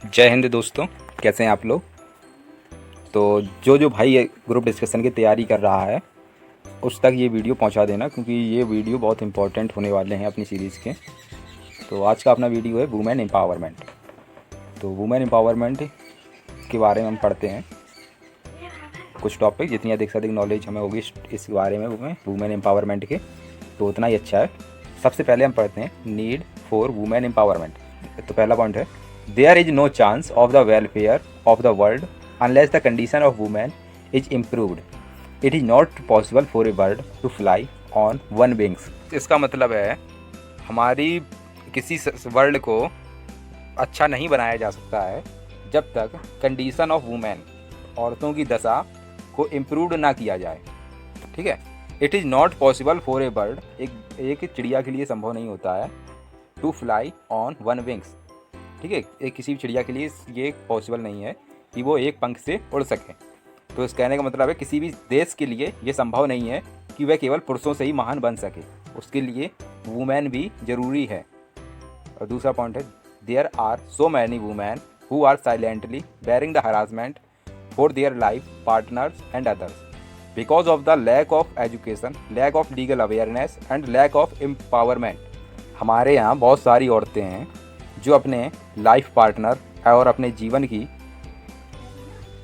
जय हिंद दोस्तों, कैसे हैं आप लोग। तो जो भाई ये ग्रुप डिस्कशन की तैयारी कर रहा है उस तक ये वीडियो पहुंचा देना, क्योंकि ये वीडियो बहुत इंपॉर्टेंट होने वाले हैं अपनी सीरीज़ के। तो आज का अपना वीडियो है वुमेन एम्पावरमेंट। तो वुमेन एम्पावरमेंट के बारे में हम पढ़ते हैं कुछ टॉपिक, जितनी अधिक से अधिक नॉलेज हमें होगी इस बारे में वुमेन एम्पावरमेंट के तो उतना ही अच्छा है। सबसे पहले हम पढ़ते हैं नीड फॉर वुमेन एम्पावरमेंट। तो पहला पॉइंट है, there is no chance of the welfare of the world unless the condition of women is improved. It is not possible for a bird to fly on one wings. इसका मतलब है हमारी किसी world को अच्छा नहीं बनाया जा सकता है जब तक कंडीशन ऑफ वुमेन, औरतों की दशा को इम्प्रूव ना किया जाए। ठीक है, it is not possible for a bird, एक चिड़िया के लिए संभव नहीं होता है, to fly on one wings. ठीक है, एक किसी भी चिड़िया के लिए ये पॉसिबल नहीं है कि वो एक पंख से उड़ सके। तो इस कहने का मतलब है किसी भी देश के लिए ये संभव नहीं है कि वह केवल पुरुषों से ही महान बन सके, उसके लिए वुमेन भी ज़रूरी है। और दूसरा पॉइंट है, there are so many women who are silently bearing the harassment for their life partners and others because of the lack of education, lack of legal awareness and lack of empowerment. हमारे यहाँ बहुत सारी औरतें हैं जो अपने life partner और अपने जीवन की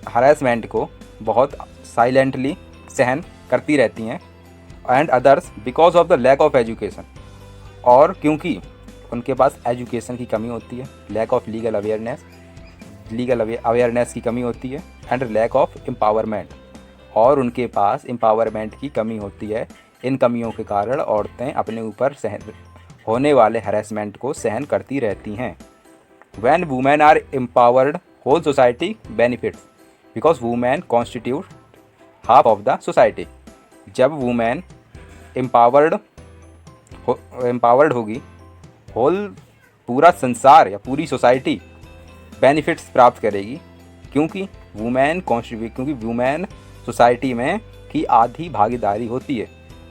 हरासमेंट को बहुत साइलेंटली सहन करती रहती हैं, and others because of the lack of education, और क्योंकि उनके पास एजुकेशन की कमी होती है, लैक ऑफ लीगल अवेयरनेस की कमी होती है, एंड लैक ऑफ एम्पावरमेंट, और उनके पास एम्पावरमेंट की कमी होती है। इन कमियों के कारण औरतें अपने ऊपर होने वाले हरासमेंट को सहन करती रहती हैं। When women are empowered whole society benefits because women constitute half of the society. जब वुमेन एम्पावर्ड होगी, होल पूरा संसार या पूरी सोसाइटी बेनिफिट्स प्राप्त करेगी, क्योंकि वुमेन सोसाइटी में की आधी भागीदारी होती है।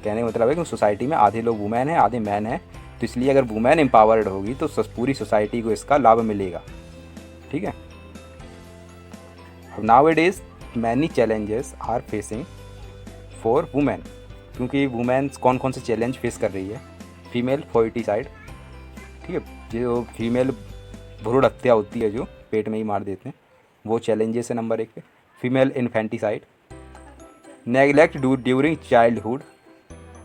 कहने का मतलब है कि सोसाइटी में आधे लोग वुमेन हैं, आधे मैन हैं, तो इसलिए अगर वुमेन एम्पावर्ड होगी तो पूरी सोसाइटी को इसका लाभ मिलेगा। ठीक है, now it is many challenges are facing for women, क्योंकि वुमेन कौन कौन से चैलेंज फेस कर रही है। फीमेल फोर्टिसाइड, ठीक है, जो फीमेल भ्रूण हत्या होती है, जो पेट में ही मार देते हैं, वो चैलेंजेस है नंबर 1 पे। Female infanticide, neglect during childhood,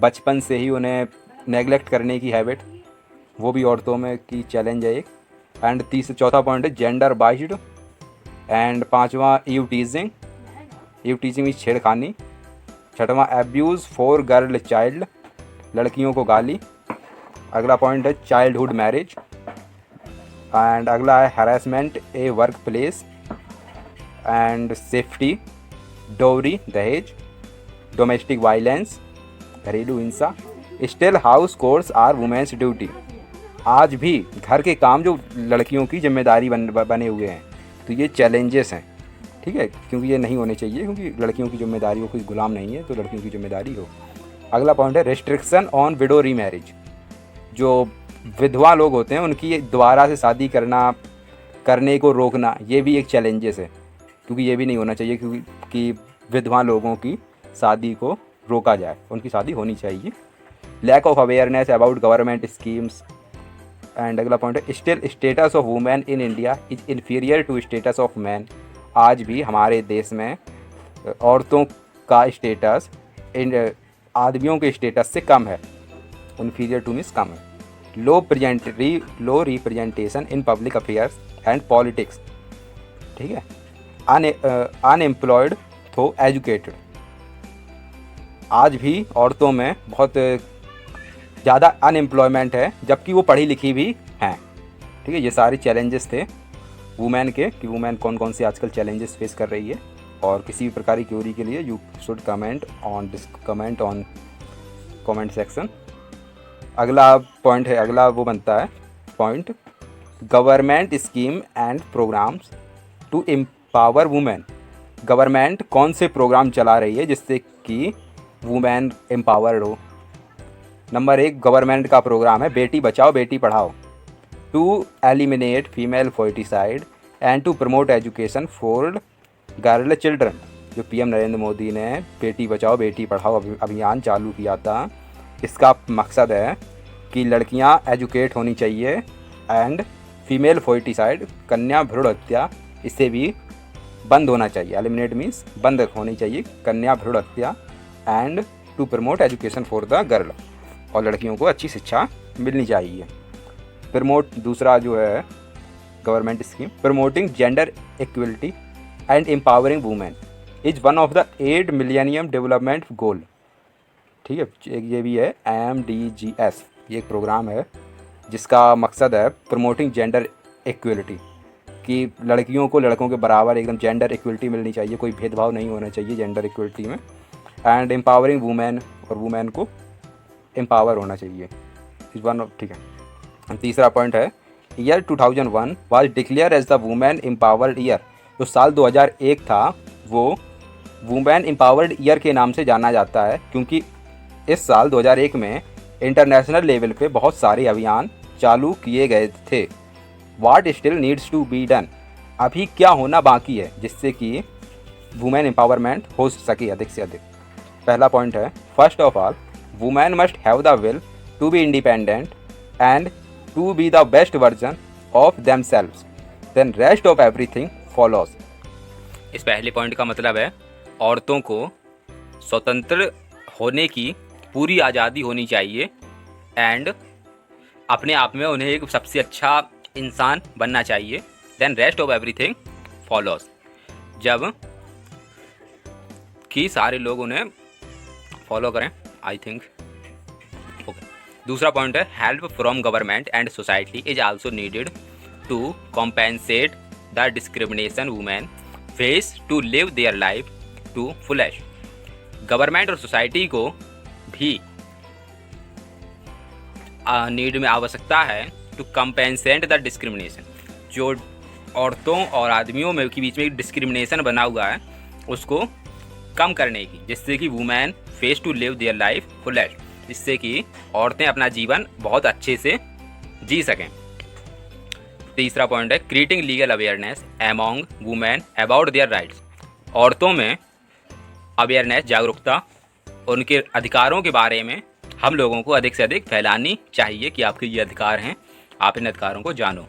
बचपन से ही उन्हें नेगलेक्ट करने की हैबिट, वो भी औरतों में की चैलेंज है एक। एंड चौथा पॉइंट है जेंडर बाइज्ड, एंड पांचवा ईव टीजिंग में छेड़खानी। छठवां एब्यूज़ फॉर गर्ल चाइल्ड, लड़कियों को गाली। अगला पॉइंट है चाइल्डहुड मैरिज, एंड अगला है harassment a work place and safety, dowry दहेज, डोमेस्टिक वायलेंस घरेलू हिंसा, still house course are women's duty. आज भी घर के काम जो लड़कियों की जिम्मेदारी बने हुए हैं, तो ये चैलेंजेस हैं। ठीक है, क्योंकि ये नहीं होने चाहिए, क्योंकि लड़कियों की जिम्मेदारी वो कोई गुलाम नहीं है, तो लड़कियों की जिम्मेदारी हो। अगला पॉइंट है रेस्ट्रिक्शन ऑन विडो रीमैरिज, जो विधवा लोग होते हैं उनकी दोबारा से शादी करने को रोकना, ये भी एक चैलेंजेस है, क्योंकि ये भी नहीं होना चाहिए कि विधवा लोगों की शादी को रोका जाए, उनकी शादी होनी चाहिए। Lack of awareness about government schemes, and अगला पॉइंट है still status of women in India is inferior to status of man. आज भी हमारे देश में औरतों का स्टेटस आदमियों के स्टेटस से कम है, इन्फीरियर टू मीन्स कम है। Low representation in public affairs and politics. ठीक है, अनएम्प्लॉयड तो एजुकेटेड, आज भी औरतों में बहुत ज़्यादा अनएम्प्लॉयमेंट है, जबकि वो पढ़ी लिखी भी हैं। ठीक है, ये सारे चैलेंजेस थे वुमेन के, कि वुमेन कौन कौन से आजकल चैलेंजेस फेस कर रही है। और किसी भी प्रकार की क्यूरी के लिए you should comment on comment section. अगला पॉइंट है, अगला वो बनता है point, government scheme and programs to empower women. Government कौन से प्रोग्राम चला रही है जिससे कि वुमेन एम्पावर्ड हो। नंबर 1 गवर्नमेंट का प्रोग्राम है बेटी बचाओ बेटी पढ़ाओ, to eliminate female foeticide and to promote education for girl children. जो पीएम नरेंद्र मोदी ने बेटी बचाओ बेटी पढ़ाओ अभियान चालू किया था, इसका मकसद है कि लड़कियां एजुकेट होनी चाहिए एंड फीमेल फोर्टिसाइड कन्या भ्रूण हत्या इससे भी बंद होना चाहिए। एलिमिनेट मीन्स बंद होनी चाहिए कन्या भ्रूण हत्या and to promote education for the girl, और लड़कियों को अच्छी शिक्षा मिलनी चाहिए। प्रमोट दूसरा जो है government scheme promoting gender equality and empowering women is one of the 8 millennium development goal. ठीक है, ये भी है MDGs, ये एक प्रोग्राम है जिसका मकसद है प्रमोटिंग जेंडर इक्वलिटी, कि लड़कियों को लड़कों के बराबर एकदम जेंडर इक्वलिटी मिलनी चाहिए, कोई भेदभाव नहीं होना चाहिए जेंडर इक्वलिटी में। एंड एम्पावरिंग वुमेन, और वुमेन को एम्पावर होना चाहिए इस वन ऑफ। ठीक है, तीसरा पॉइंट है year 2001 was declare as the women empowered year. जो साल 2001 था वो वुमेन एम्पावर्ड ईयर के नाम से जाना जाता है, क्योंकि इस साल 2001 में इंटरनेशनल लेवल पे बहुत सारे अभियान चालू किए गए थे। What still needs to be done, अभी क्या होना बाकी है जिससे कि वुमेन एम्पावरमेंट हो सके अधिक से अधिक। पहला पॉइंट है first of all women must have the will to be independent and to be the best version of themselves, then rest of everything follows. इस पहले पॉइंट का मतलब है औरतों को स्वतंत्र होने की पूरी आज़ादी होनी चाहिए एंड अपने आप में उन्हें एक सबसे अच्छा इंसान बनना चाहिए, then rest of everything follows, जब कि सारे लोग उन्हें फॉलो करें। I think okay. दूसरा पॉइंट है help from government and society is also needed to compensate the discrimination women face to live their life to fullest. Government और society को भी नीड में आवश्यकता है टू कंपेंसेट द डिस्क्रिमिनेशन, जो औरतों और आदमियों में के बीच में डिस्क्रिमिनेशन बना हुआ है उसको कम करने की, जिससे कि women face to live their life fullest, जिससे कि औरतें अपना जीवन बहुत अच्छे से जी सकें। तीसरा पॉइंट है creating legal awareness among women about their rights. औरतों में अवेयरनेस, जागरूकता, उनके अधिकारों के बारे में हम लोगों को अधिक से अधिक फैलानी चाहिए कि आपके ये अधिकार हैं, आप इन अधिकारों को जानो।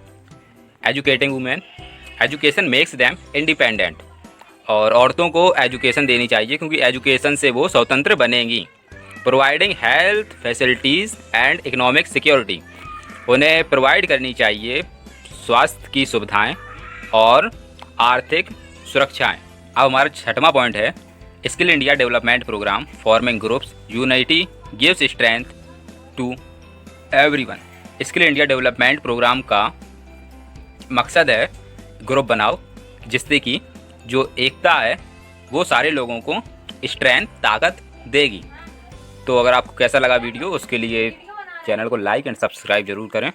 Educating women, education makes them independent, और औरतों को एजुकेशन देनी चाहिए क्योंकि एजुकेशन से वो स्वतंत्र बनेंगी। Providing health facilities and economic security, उन्हें प्रोवाइड करनी चाहिए स्वास्थ्य की सुविधाएं और आर्थिक सुरक्षाएं। अब हमारा छठवां पॉइंट है skill India development program forming groups unity gives strength to everyone. Skill India development program का मकसद है ग्रुप बनाओ जिससे कि जो एकता है वो सारे लोगों को स्ट्रेंथ, ताकत देगी। तो अगर आपको कैसा लगा वीडियो उसके लिए चैनल को लाइक एंड सब्सक्राइब जरूर करें।